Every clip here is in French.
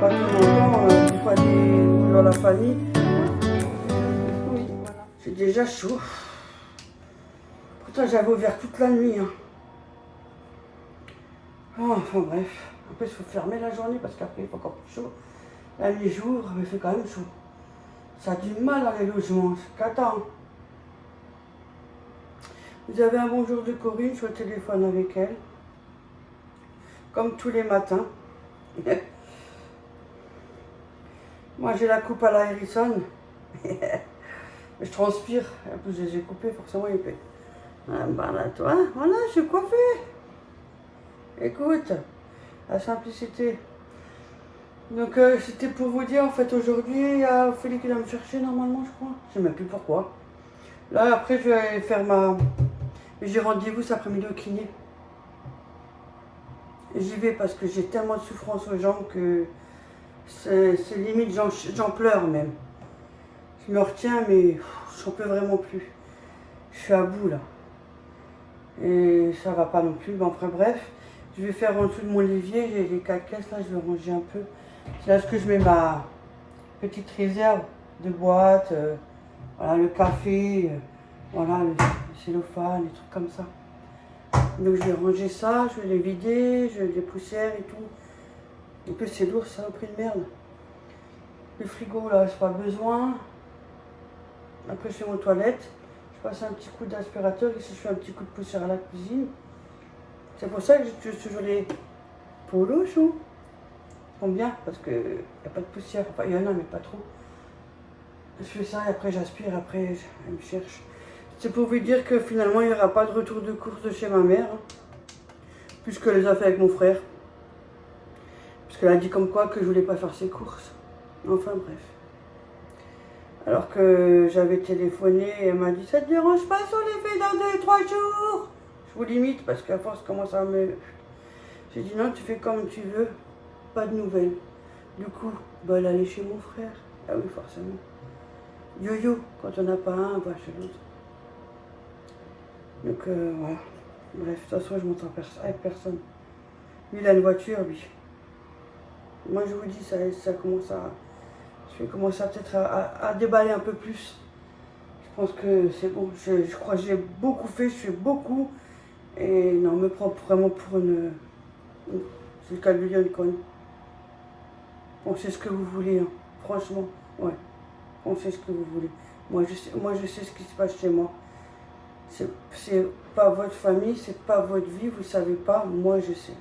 pas tout longtemps, des fois dans la famille. Oui, voilà. C'est déjà chaud. Pourtant j'avais ouvert toute la nuit. Hein. Oh, enfin bref. En plus il faut fermer la journée parce qu'après il fait encore plus chaud. Là les jours, il fait quand même chaud. Ça a du mal dans les logements, c'est cata. Hein. Vous avez un bonjour de Corinne, je suis au téléphone avec elle. Comme tous les matins. Moi j'ai la coupe à la Harrison. Je transpire. En plus je les ai coupés, forcément il fait. Ah, bah là toi, voilà, je suis coiffée. Écoute, la simplicité. Donc c'était pour vous dire en fait aujourd'hui, il y a Ophélie qui va me chercher normalement je crois. Je ne sais même plus pourquoi. Là après je vais faire j'ai rendez-vous cet après-midi au kiné. J'y vais parce que j'ai tellement de souffrance aux jambes que c'est limite, j'en pleure même. Je me retiens mais j'en peux vraiment plus. Je suis à bout là. Et ça va pas non plus. Mais enfin bref, je vais faire en dessous de mon évier, j'ai les 4 caisses là, je vais ranger un peu. C'est là que je mets ma petite réserve de boîte, voilà, le café, voilà, le cellophane, des trucs comme ça. Donc je vais ranger ça, je vais les vider, je vais les poussières et tout. En plus c'est lourd, ça a pris de merde. Le frigo là, j'ai pas besoin. Après je fais mon toilette, je passe un petit coup d'aspirateur, ici je fais un petit coup de poussière à la cuisine. C'est pour ça que j'ai toujours les polos chauds. Ils sont bien parce qu'il n'y a pas de poussière, enfin il y en a mais pas trop. Je fais ça et après j'aspire, après je me cherche. C'est pour vous dire que finalement il n'y aura pas de retour de course de chez ma mère. Hein, puisque les a fait avec mon frère. Parce qu'elle a dit comme quoi que je voulais pas faire ses courses. Enfin bref. Alors que j'avais téléphoné et elle m'a dit ça te dérange pas si on les fait dans 2-3 jours. Je vous limite parce qu'à force commence à me... J'ai dit non tu fais comme tu veux. Pas de nouvelles. Du coup, bah, elle allait chez mon frère. Ah oui forcément. Yo-yo, quand on n'a pas un, on va chez l'autre. Donc voilà. Bref, de toute façon je monte avec personne. Lui il a une voiture lui. Moi je vous dis ça commence à... Je vais commencer peut-être à déballer un peu plus. Je pense que c'est bon. Je crois que j'ai beaucoup fait, je fais beaucoup. Et non, on me prend vraiment pour une... C'est le cas de lui dire une conne. Pensez ce que vous voulez, hein. Franchement, ouais. Pensez ce que vous voulez. Moi je sais ce qui se passe chez moi. C'est pas votre famille, c'est pas votre vie, vous savez pas, moi je sais.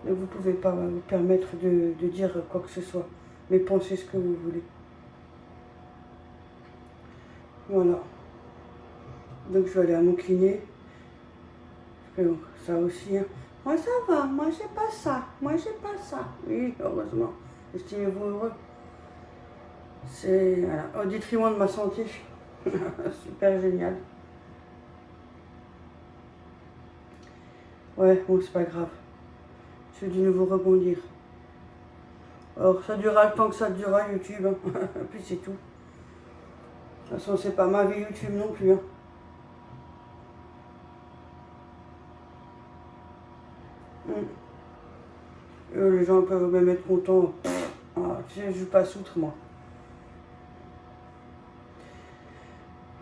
Mais vous pouvez pas vous permettre de dire quoi que ce soit. Mais pensez ce que vous voulez. Voilà. Donc je vais aller à mon kiné. Ça aussi, hein. Moi ça va, moi j'ai pas ça, moi j'ai pas ça. Oui, heureusement. Estimez-vous heureux. C'est voilà, au détriment de ma santé. Super génial. Ouais, bon c'est pas grave. Je vais de nouveau rebondir. Alors ça durera le temps que ça durera YouTube. Hein. Puis c'est tout. De toute façon c'est pas ma vie YouTube non plus. Hein. Les gens peuvent même être contents. Ah, tu sais, je ne veux pas soutre moi.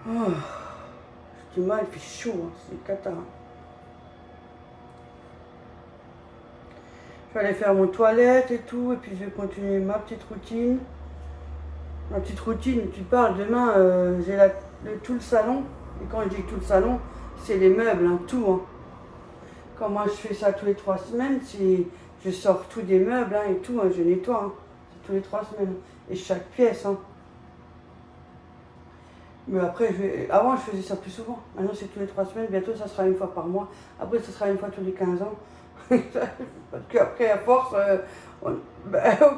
Oh, j'ai du mal, il fait chaud, hein. C'est cata. Hein. Je vais aller faire mon toilette et tout, et puis je vais continuer ma petite routine. Ma petite routine, tu parles, demain j'ai tout le salon. Et quand je dis tout le salon, c'est les meubles, hein, tout. Hein. Quand moi je fais ça tous les 3 semaines, je sors tout des meubles hein, et tout, hein, je nettoie. Hein. C'est tous les 3 semaines. Et chaque pièce. Hein. Mais après, avant je faisais ça plus souvent. Maintenant c'est tous les 3 semaines, bientôt ça sera une fois par mois. Après ça sera une fois tous les 15 ans. Parce qu'après à force,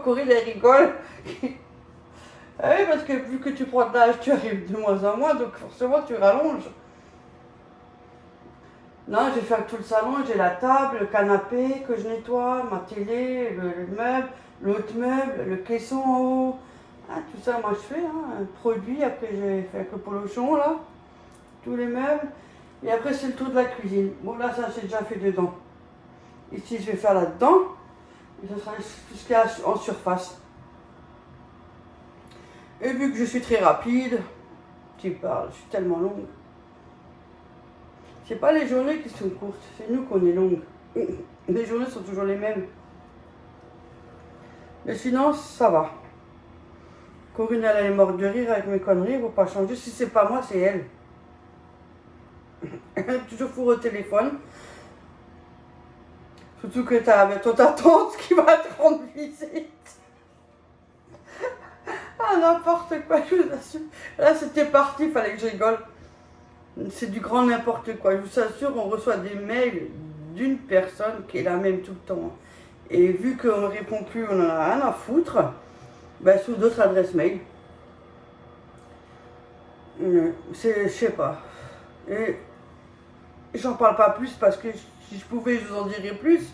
Corinne elle rigole. Ah oui, parce que vu que tu prends de l'âge, tu arrives de moins en moins, donc forcément tu rallonges. Non, j'ai fait tout le salon, j'ai la table, le canapé que je nettoie, ma télé, le meuble, l'autre meuble, le caisson en haut. Ah, tout ça, moi je fais, hein, un produit. Après, j'ai fait avec le polochon, là, tous les meubles. Et après, c'est le tour de la cuisine. Bon, là, ça, c'est déjà fait dedans. Ici, je vais faire là-dedans. Et ce sera tout ce qu'il y a en surface. Et vu que je suis très rapide, tu parles, je suis tellement longue. C'est pas les journées qui sont courtes, c'est nous qu'on est longues. Les journées sont toujours les mêmes. Mais sinon, ça va. Corinne, elle est morte de rire avec mes conneries, il ne faut pas changer. Si c'est pas moi, c'est elle. Elle est toujours fourre au téléphone. Surtout que tu as ton ta tante qui va te rendre visite. Ah, n'importe quoi, je vous assure. Là, c'était parti, il fallait que je rigole. C'est du grand n'importe quoi. Je vous assure, on reçoit des mails d'une personne qui est la même tout le temps. Et vu qu'on ne répond plus, on en a rien à foutre, ben, sous d'autres adresses mail. Je sais pas. Et j'en parle pas plus parce que si je pouvais, je vous en dirais plus.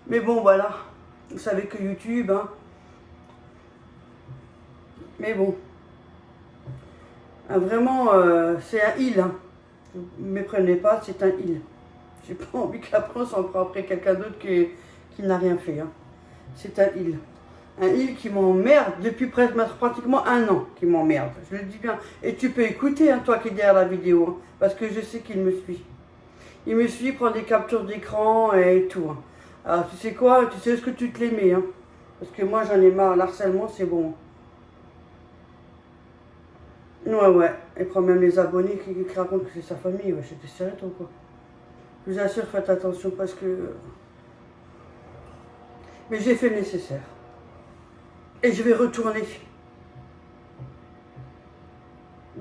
Mais bon, voilà. Vous savez que YouTube, hein. Mais bon. Ah, vraiment, c'est un il. Hein. Ne me méprenez pas, c'est un il. J'ai pas envie qu'après on s'en prend après quelqu'un d'autre qui n'a rien fait. Hein. C'est un il. Un il qui m'emmerde depuis pratiquement un an qui m'emmerde. Je le dis bien. Et tu peux écouter, hein, toi qui es derrière la vidéo. Hein, parce que je sais qu'il me suit. Il me suit, prend des captures d'écran et tout. Hein. Alors tu sais quoi, tu sais ce que tu te les mets. Hein, parce que moi j'en ai marre. L'harcèlement c'est bon. Ouais. Et prend même les abonnés qui racontent que c'est sa famille. Ouais, j'étais sérieux toi quoi. Je vous assure, faites attention parce que... Mais j'ai fait le nécessaire. Et je vais retourner.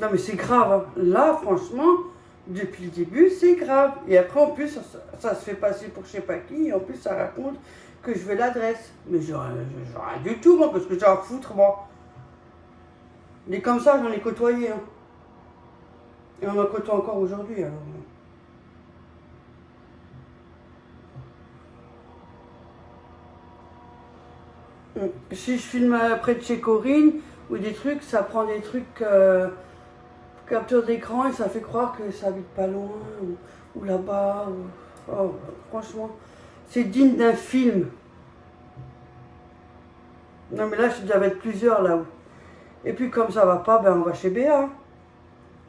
Non mais c'est grave. Hein. Là, franchement, depuis le début, c'est grave. Et après, en plus, ça se fait passer pour je sais pas qui. Et en plus, ça raconte que je veux l'adresse. Mais j'ai rien du tout, moi, parce que j'ai à foutre, moi. Mais comme ça, j'en ai côtoyé. Hein. Et on en côtoie encore aujourd'hui, alors. Si je filme près de chez Corinne ou des trucs, ça prend des trucs capture d'écran et ça fait croire que ça habite pas loin ou là-bas. Oh, franchement, c'est digne d'un film. Non mais là, je dois être plusieurs là-haut. Et puis comme ça va pas, ben on va chez Béa.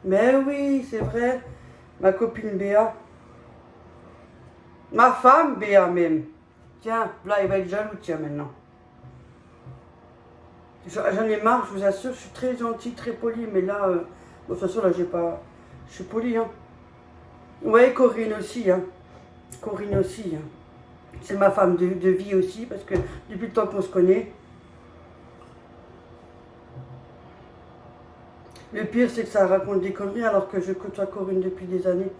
Mais oui, c'est vrai. Ma copine Béa. Ma femme Béa même. Tiens, là il va être jaloux, tiens maintenant. J'en ai marre, je vous assure, je suis très gentille, très polie, mais là, bon, de toute façon, là, j'ai pas... Je suis polie, hein. Ouais, Corinne aussi, hein. Corinne aussi, hein. C'est ma femme de vie aussi, parce que depuis le temps qu'on se connaît. Le pire, c'est que ça raconte des conneries, alors que je côtoie Corinne depuis des années.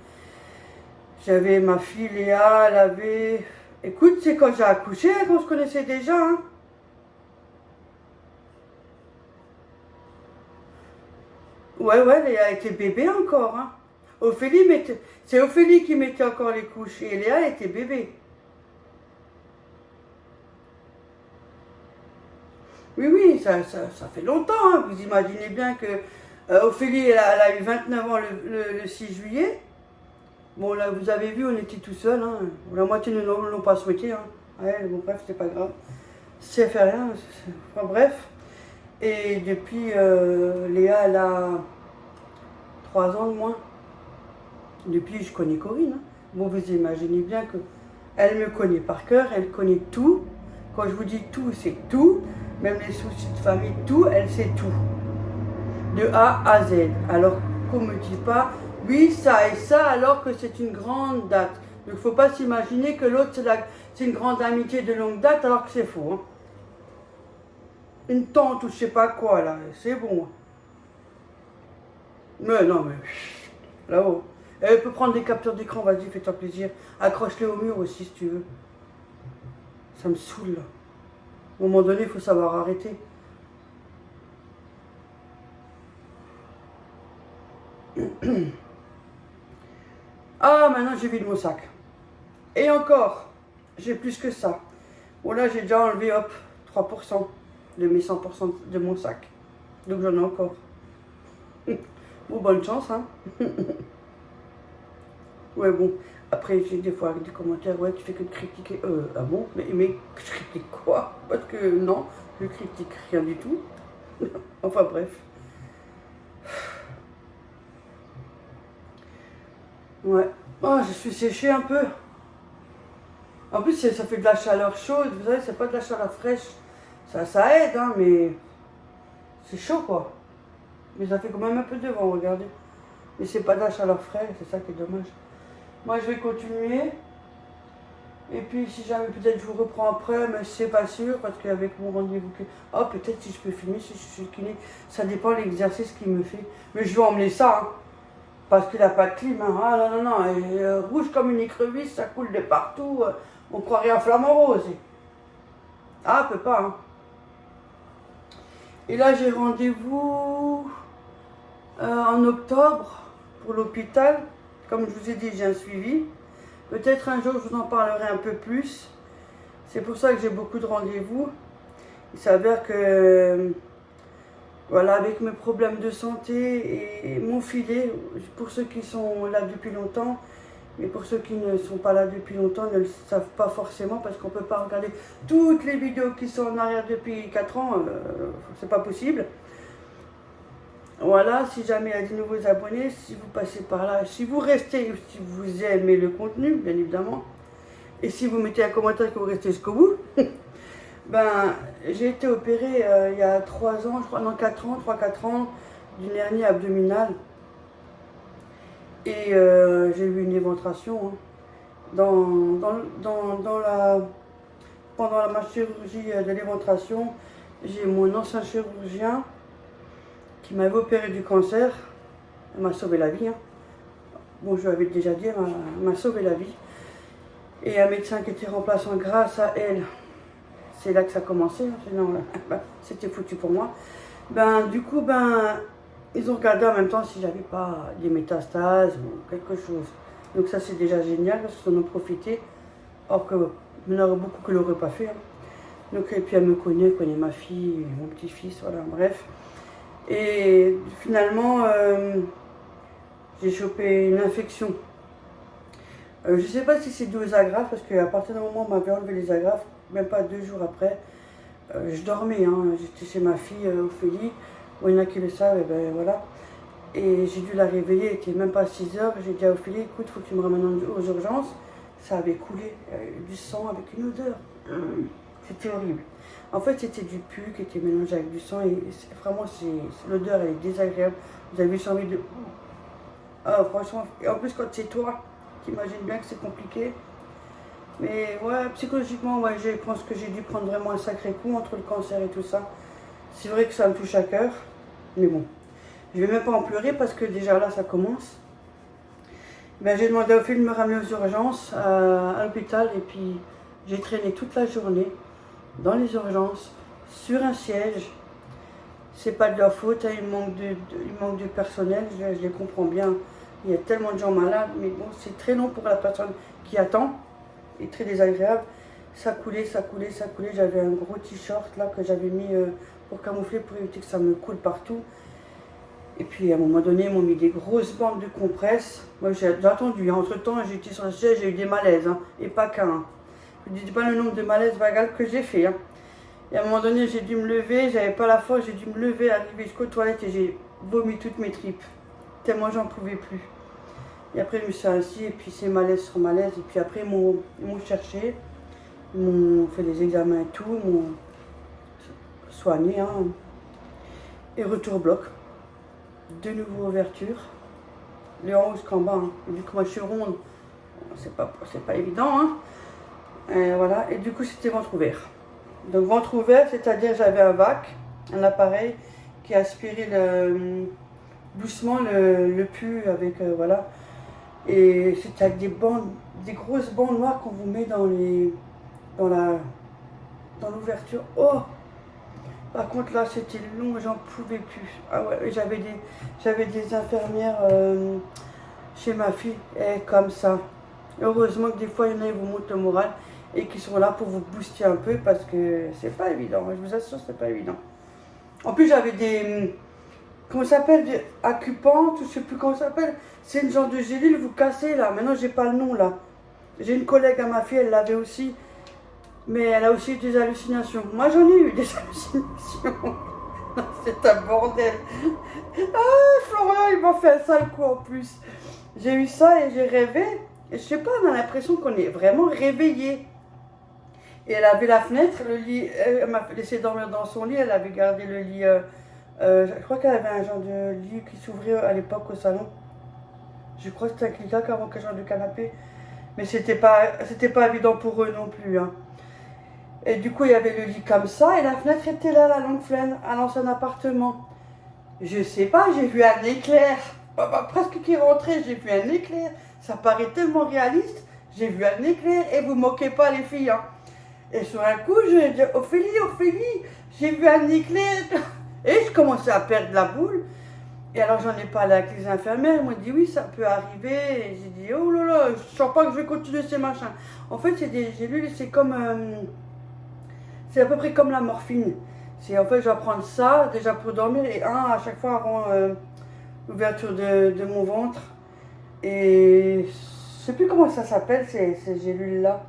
J'avais ma fille Léa, elle avait... Écoute, c'est quand j'ai accouché qu'on se connaissait déjà, hein. Ouais, Léa était bébé encore. Hein. C'est Ophélie qui mettait encore les couches et Léa était bébé. Oui, ça fait longtemps. Hein. Vous imaginez bien que Ophélie, elle a eu 29 ans le 6 juillet. Bon, là, vous avez vu, on était tout seuls. Hein. La moitié ne l'ont pas souhaité. Hein. Ouais, bon, bref, c'est pas grave. Ça fait rien. Enfin, bref. Et depuis, Léa, elle a 3 ans de moins. Depuis, je connais Corinne. Hein. Bon, vous imaginez bien que elle me connaît par cœur, elle connaît tout. Quand je vous dis tout, c'est tout. Même les soucis de famille, tout, elle sait tout. De A à Z. Alors qu'on ne me dit pas, oui, ça et ça, alors que c'est une grande date. Donc, il ne faut pas s'imaginer que l'autre, c'est une grande amitié de longue date, alors que c'est faux. Hein. Une tante ou je sais pas quoi, là, c'est bon. Mais non, mais là-haut. Elle peut prendre des captures d'écran, vas-y, fais-toi plaisir. Accroche-les au mur aussi, si tu veux. Ça me saoule, là. À un moment donné, il faut savoir arrêter. Ah, maintenant, j'ai vide mon sac. Et encore, j'ai plus que ça. Bon, là, j'ai déjà enlevé, hop, 3% de mes 100% de mon sac. Donc, j'en ai encore. Bon, bonne chance, hein. Ouais, bon. Après, j'ai des fois des commentaires, ouais, tu fais que de critiquer. Ah bon, mais je critique quoi? Parce que non, je critique rien du tout. Enfin bref. Ouais. Oh, je suis séchée un peu. En plus, ça fait de la chaleur chaude, vous savez, c'est pas de la chaleur fraîche. Ça aide, hein, mais c'est chaud, quoi. Mais ça fait quand même un peu de vent, regardez. Mais c'est pas de la chaleur fraîche, c'est ça qui est dommage. Moi, je vais continuer. Et puis, si jamais, peut-être je vous reprends après, mais c'est pas sûr, parce qu'avec mon rendez-vous... Oh, peut-être si je peux filmer, si je suis kiné. Ça dépend de l'exercice qu'il me fait. Mais je vais emmener ça, hein, parce qu'il n'a pas de clim. Hein. Ah non, non, non, et, rouge comme une écrevisse, ça coule de partout. On croirait un flamant rose. Ah, peut pas, hein. Et là, j'ai rendez-vous en octobre pour l'hôpital. Comme je vous ai dit, j'ai un suivi. Peut-être un jour, je vous en parlerai un peu plus. C'est pour ça que j'ai beaucoup de rendez-vous. Il s'avère que, voilà, avec mes problèmes de santé et mon filet, pour ceux qui sont là depuis longtemps, mais pour ceux qui ne sont pas là depuis longtemps, ne le savent pas forcément parce qu'on ne peut pas regarder toutes les vidéos qui sont en arrière depuis 4 ans, c'est pas possible. Voilà, si jamais il y a des nouveaux abonnés, si vous passez par là, si vous restez, si vous aimez le contenu, bien évidemment, et si vous mettez un commentaire que vous restez jusqu'au bout, ben, j'ai été opérée il y a 3 ans, je crois, non 4 ans, 3-4 ans, d'une hernie abdominale. Et j'ai eu une éventration, hein. Pendant ma chirurgie de l'éventration, j'ai mon ancien chirurgien qui m'avait opéré du cancer. Elle m'a sauvé la vie, hein. Bon, je l'avais déjà dit, elle m'a sauvé la vie. Et un médecin qui était remplaçant grâce à elle, c'est là que ça a commencé, hein. Sinon, c'était foutu pour moi. Ben, du coup, ben, ils ont regardé en même temps si j'avais pas des métastases ou quelque chose. Donc ça, c'est déjà génial parce qu'ils en ont profité. Or que il y en aurait beaucoup qui ne l'auraient pas fait, hein. Donc, et puis elle me connaît, elle connaît ma fille, mon petit-fils, voilà, bref. Et finalement, j'ai chopé une infection. Je ne sais pas si c'est dû aux agrafes, parce qu'à partir du moment où on m'avait enlevé les agrafes, même pas 2 jours après, je dormais, hein. J'étais chez ma fille Ophélie. Bon, il y en a qui le savent, et ben voilà. Et j'ai dû la réveiller, il n'était même pas 6 heures. J'ai dit à Ophélie, écoute, il faut que tu me ramènes aux urgences. Ça avait coulé, du sang avec une odeur. C'était horrible. En fait, c'était du pu qui était mélangé avec du sang. Et vraiment, l'odeur, elle est désagréable. Vous avez juste envie de... Ah, franchement, et en plus, quand c'est toi, t'imagines bien que c'est compliqué. Mais ouais, psychologiquement, ouais, je pense que j'ai dû prendre vraiment un sacré coup entre le cancer et tout ça. C'est vrai que ça me touche à cœur, mais bon. Je vais même pas en pleurer parce que déjà là, ça commence. Ben, j'ai demandé au film de me ramener aux urgences à l'hôpital et puis j'ai traîné toute la journée dans les urgences, sur un siège. C'est pas de leur faute, hein, il manque de personnel, je les comprends bien. Il y a tellement de gens malades, mais bon, c'est très long pour la personne qui attend et très désagréable. Ça coulait, ça coulait, ça coulait. J'avais un gros t-shirt là que j'avais mis pour camoufler, pour éviter que ça me coule partout. Et puis à un moment donné, ils m'ont mis des grosses bandes de compresse. Moi j'ai attendu, hein. Entre temps j'étais sur le siège, j'ai eu des malaises, hein, et pas qu'un. Hein. Je ne dis pas le nombre de malaises vagal que j'ai fait. Hein. Et à un moment donné, j'ai dû me lever, j'avais pas la force, j'ai dû me lever, arriver jusqu'aux toilettes et j'ai vomi toutes mes tripes. Tellement j'en pouvais plus. Et après, je me suis assise et puis c'est malaise sur malaise. Et puis après, ils m'ont cherché, ils m'ont fait des examens et tout, ils m'ont soigné. Hein. Et retour au bloc. De nouveau ouverture. Le en haut jusqu'en bas. Hein. Et vu que moi je suis ronde, c'est pas évident. Hein. Et voilà. Et du coup, c'était ventre ouvert. Donc ventre ouvert, c'est-à-dire j'avais un vac, un appareil qui aspirait doucement le pu avec voilà. Et c'était avec des grosses bandes noires qu'on vous met dans l'ouverture. Oh! Par contre là c'était long, j'en pouvais plus. Ah ouais, j'avais des infirmières chez ma fille, et comme ça. Heureusement que des fois il y en a qui vous montrent le moral et qui sont là pour vous booster un peu parce que c'est pas évident, je vous assure c'est pas évident. En plus j'avais comment ça s'appelle, Accupante, ou je sais plus comment ça s'appelle. C'est une genre de gélule, vous cassez là. Maintenant, j'ai pas le nom là. J'ai une collègue à ma fille, elle l'avait aussi. Mais elle a aussi eu des hallucinations. Moi, j'en ai eu des hallucinations. C'est un bordel. Ah, Florian, il m'a fait un sale coup en plus. J'ai eu ça et j'ai rêvé. Et je sais pas, on a l'impression qu'on est vraiment réveillé. Et elle avait la fenêtre, le lit, elle m'a laissé dormir dans son lit, elle avait gardé le lit. Je crois qu'elle avait un genre de lit qui s'ouvrait à l'époque au salon. Je crois que c'était un clic avant qu'un genre de canapé. Mais c'était pas évident pour eux non plus. Hein. Et du coup, il y avait le lit comme ça et la fenêtre était là, la longue flaine, à l'ancien appartement. Je sais pas, j'ai vu un éclair. Presque qui rentrait, j'ai vu un éclair. Ça paraît tellement réaliste. J'ai vu un éclair et vous moquez pas les filles. Hein. Et sur un coup, je dis Ophélie, j'ai vu un éclair. Et je commençais à perdre la boule. Et alors j'en ai parlé avec les infirmières, ils m'ont dit oui, ça peut arriver. Et j'ai dit oh là là, je sens pas que je vais continuer ces machins. En fait, c'est des gélules, c'est comme. C'est à peu près comme la morphine. C'est en fait, je vais prendre ça déjà pour dormir et un à chaque fois avant l'ouverture de mon ventre. Et je sais plus comment ça s'appelle ces gélules-là.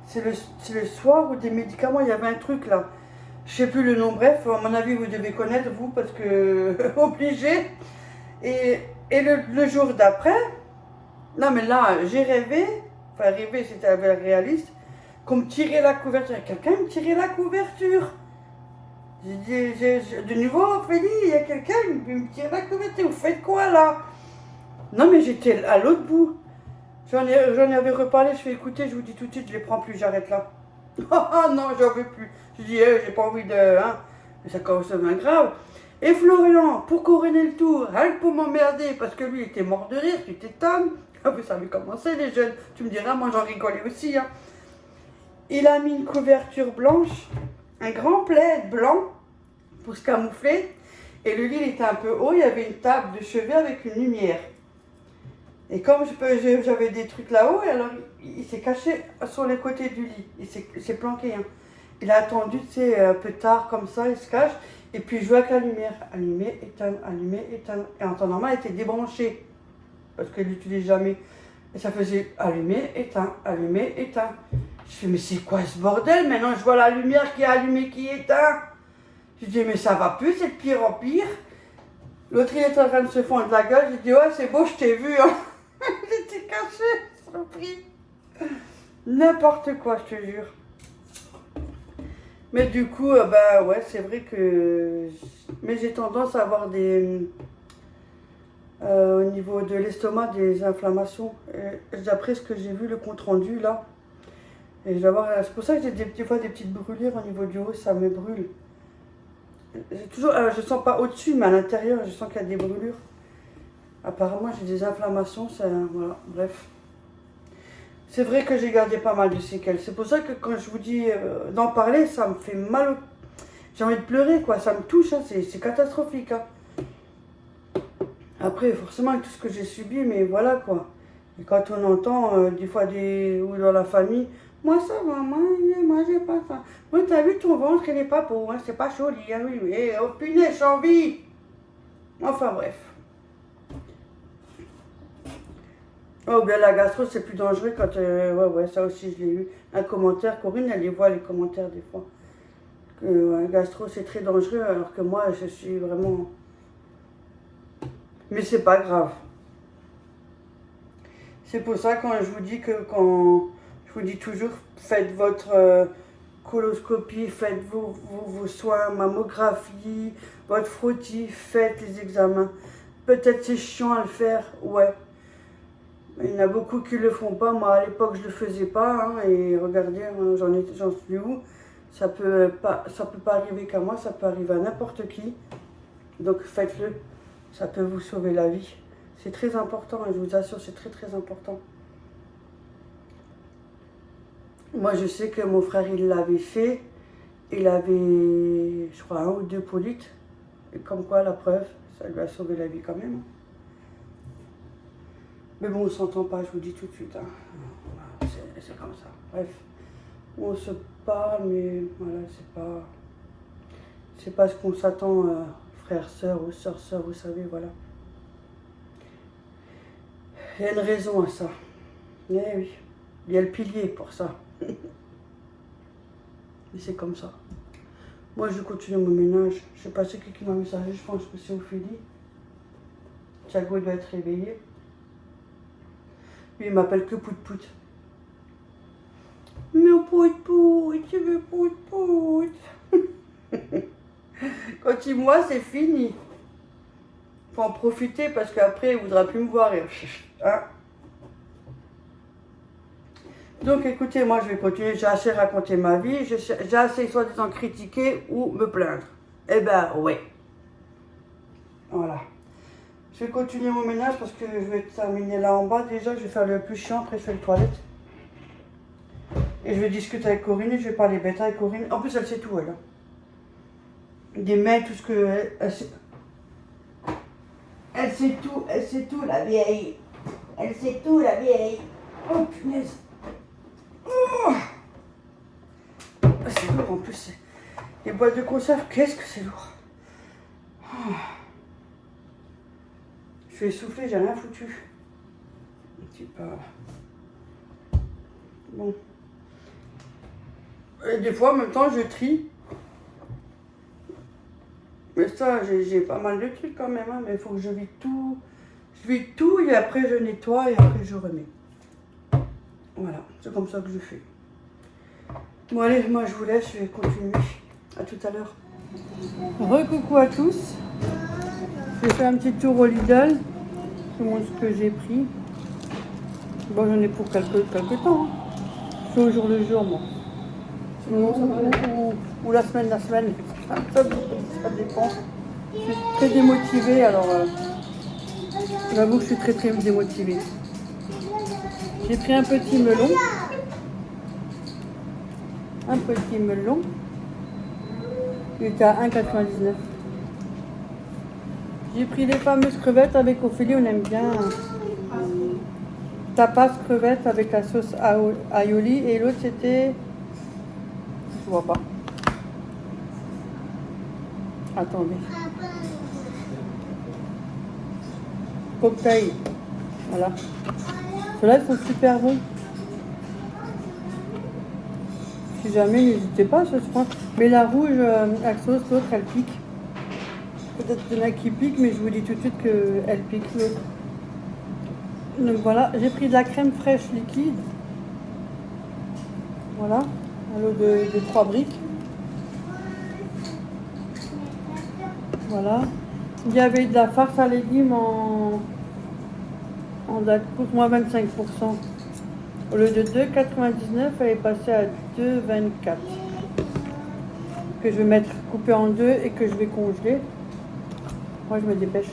C'est le soir ou des médicaments, il y avait un truc là. Je sais plus le nom, bref, à mon avis vous devez connaître vous parce que obligé. Et le jour d'après, non mais là j'ai rêvé, enfin rêvé c'était réaliste, qu'on me tirait la couverture. Quelqu'un me tirait la couverture. J'ai dit, de nouveau Ophélie, il y a quelqu'un qui me tire la couverture, vous faites quoi là? Non mais j'étais à l'autre bout. J'en avais reparlé, je fais écouter, je vous dis tout de suite, je les prends plus, j'arrête là. Ah non, j'en veux plus. Je dis, j'ai pas envie de. Hein. Mais ça commence à devenir grave. Et Florian, pour couronner le tout, rien que pour m'emmerder, parce que lui il était mort de rire, tu t'étonnes. Ah, vous savez comment c'est les jeunes. Tu me diras, moi j'en rigolais aussi. Hein. Il a mis une couverture blanche, un grand plaid blanc pour se camoufler. Et le lit il était un peu haut, il y avait une table de chevet avec une lumière. Et comme j'avais des trucs là-haut, alors il s'est caché sur les côtés du lit. Il s'est planqué. Hein. Il a attendu, tu sais, un peu tard comme ça, il se cache. Et puis il jouait avec la lumière. Allumer, éteindre, allumer, éteindre. Et en temps normal, il était débranché. Parce qu'il ne l'utilise jamais. Et ça faisait allumer, éteindre, allumer, éteindre. Je fais, mais c'est quoi ce bordel? Maintenant, je vois la lumière qui est allumée, qui est éteinte. Je dis, mais ça va plus, c'est de pire en pire. L'autre, il était en train de se fondre la gueule. J'ai dit, ouais, c'est beau, je t'ai vu. Hein. J'étais caché, surpris. N'importe quoi, je te jure. Mais du coup, bah ouais, c'est vrai que. Mais j'ai tendance à avoir des. Au niveau de l'estomac, des inflammations. D'après ce que j'ai vu, le compte rendu là. Et c'est pour ça que j'ai des fois des petites brûlures au niveau du haut, ça me brûle. Je sens pas au-dessus, mais à l'intérieur, je sens qu'il y a des brûlures. Apparemment, j'ai des inflammations, voilà, bref. C'est vrai que j'ai gardé pas mal de séquelles. C'est pour ça que quand je vous dis d'en parler, ça me fait mal. J'ai envie de pleurer, quoi. Ça me touche, hein. C'est catastrophique. Hein. Après, forcément, avec tout ce que j'ai subi, mais voilà, quoi. Et quand on entend, des fois, ou dans la famille, moi, ça va, moi, j'ai pas ça. Oui, t'as vu ton ventre, il n'est pas beau, hein. C'est pas joli, hein, oui, oui. Oh, punaise, j'ai envie. Enfin, bref. Oh, bien la gastro, c'est plus dangereux quand. Ouais, ça aussi, je l'ai eu. Un commentaire, Corinne, elle les voit, les commentaires, des fois. Que gastro, c'est très dangereux, alors que moi, je suis vraiment. Mais c'est pas grave. C'est pour ça, quand je vous dis je vous dis toujours, faites votre coloscopie, faites vos soins, mammographie, votre frottis, faites les examens. Peut-être c'est chiant à le faire, ouais. Il y en a beaucoup qui le font pas. Moi, à l'époque, je le faisais pas. Hein, et regardez, j'en suis où. Ça peut pas arriver qu'à moi. Ça peut arriver à n'importe qui. Donc, faites-le. Ça peut vous sauver la vie. C'est très important. Et je vous assure, c'est très, très important. Moi, je sais que mon frère, il l'avait fait. Il avait, je crois, 1 ou 2 polytes. Et comme quoi, la preuve, ça lui a sauvé la vie quand même. Mais bon, on ne s'entend pas, je vous dis tout de suite. Hein. C'est comme ça. Bref, on se parle, mais voilà, C'est pas ce qu'on s'attend, frère, sœur ou sœur, vous savez, voilà. Il y a une raison à ça. Eh oui, il y a le pilier pour ça. Mais c'est comme ça. Moi, je continue mon ménage. Je sais pas c'est qui m'a messagé, je pense que c'est Ophélie. Thiago il doit être réveillé. Lui, il m'appelle que Pout Pout. Mais Pout Pout, tu veux Pout Pout. Quand il me voit, c'est fini. Faut en profiter parce qu'après, il voudra plus me voir. Hein? Donc écoutez, moi je vais continuer, j'ai assez raconté ma vie, j'ai assez soi-disant critiquer ou me plaindre. Eh ben ouais. Voilà. Je vais continuer mon ménage parce que je vais terminer là en bas. Déjà, je vais faire le plus chiant, après je fais les toilettes. Et je vais discuter avec Corinne et je vais parler bête avec Corinne. En plus, elle sait tout, elle. Des mails, tout ce que... Elle sait tout, la vieille. Elle sait tout, la vieille. Oh, punaise. Oh, c'est lourd en plus. Les boîtes de conserve, qu'est-ce que c'est lourd. Oh. Je suis essoufflée, j'ai rien foutu. Un petit peu. Bon. Et des fois, en même temps, je trie. Mais ça, j'ai pas mal de trucs quand même. Hein, mais il faut que je vide tout. Je vide tout et après je nettoie et après je remets. Voilà, c'est comme ça que je fais. Bon allez, moi je vous laisse, je vais continuer. À tout à l'heure. Recoucou à tous. J'ai fait un petit tour au Lidl. Je vous montre ce que j'ai pris. Bon, j'en ai pour quelques temps. Hein. Je fais au jour le jour, moi. Ou la semaine. Ça dépend. Je suis très démotivée, alors j'avoue que je suis très démotivée. J'ai pris un petit melon. Il était à 1,99 €. J'ai pris les fameuses crevettes avec Ophélie, on aime bien. Tapas crevettes avec la sauce aioli. Et l'autre c'était... Je vois pas. Attendez. Cocktail. Voilà. Ceux-là, ils sont super bons. Si jamais, n'hésitez pas, je pense. Mais la rouge, la sauce, l'autre, elle pique. Peut-être qu'il y en a qui piquent, mais je vous dis tout de suite qu'elle pique l'autre. Donc voilà, j'ai pris de la crème fraîche liquide. Voilà, un lot de 3 briques. Voilà. Il y avait de la farce à légumes en date coûte moins 25%. Au lieu de 2,99, elle est passée à 2,24. Que je vais mettre coupé en deux et que je vais congeler. Moi je me dépêche.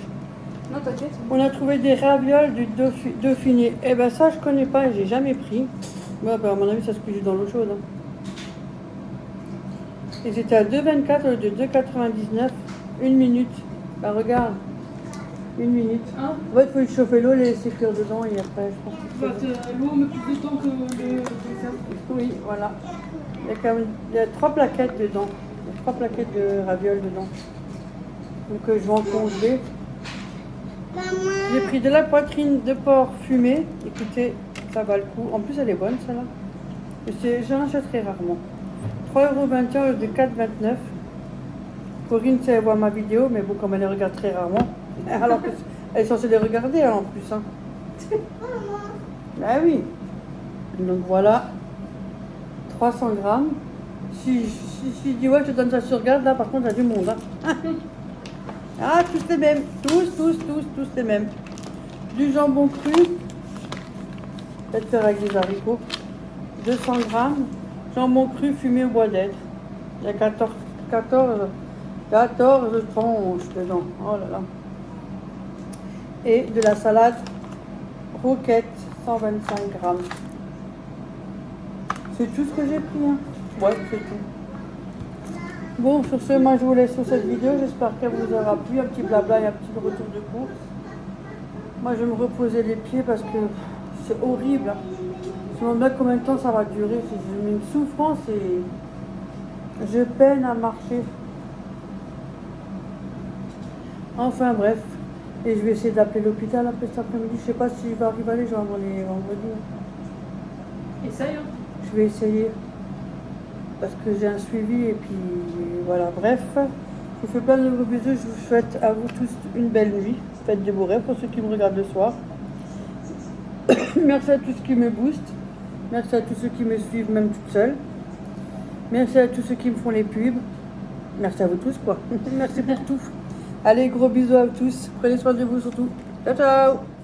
Non, t'inquiète. On a trouvé des ravioles du Dauphiné. Eh ben ça je connais pas, j'ai jamais pris. Bah, à mon avis ça se cuit dans l'eau chaude. Hein. Ils étaient à 2,24 au lieu de 2,99. 1 minute. Bah regarde. 1 minute. Hein? Ouais, il faut y chauffer l'eau, les laisser cuire dedans et après je pense que l'eau met plus de temps que le conserve. oui, voilà. Il y a 3 plaquettes dedans. Il y a 3 plaquettes de ravioles dedans. Donc je vais en congeler. J'ai pris de la poitrine de porc fumée. Écoutez, ça va le coup. En plus, elle est bonne, celle-là. J'en achèterai rarement. 3,21 € au lieu de 4,29 €. Corinne, si elle voit ma vidéo, mais bon, comme elle les regarde très rarement, alors qu'elle est censée les regarder hein, en plus. Hein. Ah oui. Donc voilà. 300 grammes. Si je dis ouais, je te donne ça sur garde, là par contre, il y a du monde. Hein. Ah, tous les mêmes. Tous les mêmes. Du jambon cru. Peut-être faire avec des haricots. 200 grammes. Jambon cru fumé au bois d'être. Il y a 14 tranches dedans. Oh là là. Et de la salade roquette, 125 grammes. C'est tout ce que j'ai pris. Hein. Ouais, c'est tout. Bon, sur ce, moi je vous laisse sur cette vidéo. J'espère qu'elle vous aura plu. Un petit blabla et un petit retour de course. Moi, je vais me reposer les pieds parce que c'est horrible. Je me demande combien de temps ça va durer. J'ai une souffrance et je peine à marcher. Enfin bref. Et je vais essayer d'appeler l'hôpital après cet après-midi. Je sais pas si je vais arriver à les joindre les vendredis. Essaye, hein. Je vais essayer. Parce que j'ai un suivi et puis voilà. Bref. Je vous fais plein de gros bisous. Je vous souhaite à vous tous une belle nuit. Faites de beaux rêves pour ceux qui me regardent le soir. Merci à tous ceux qui me boostent. Merci à tous ceux qui me suivent même toute seule. Merci à tous ceux qui me font les pubs. Merci à vous tous quoi. Merci pour tout. Allez, gros bisous à tous. Prenez soin de vous surtout. Ciao ciao.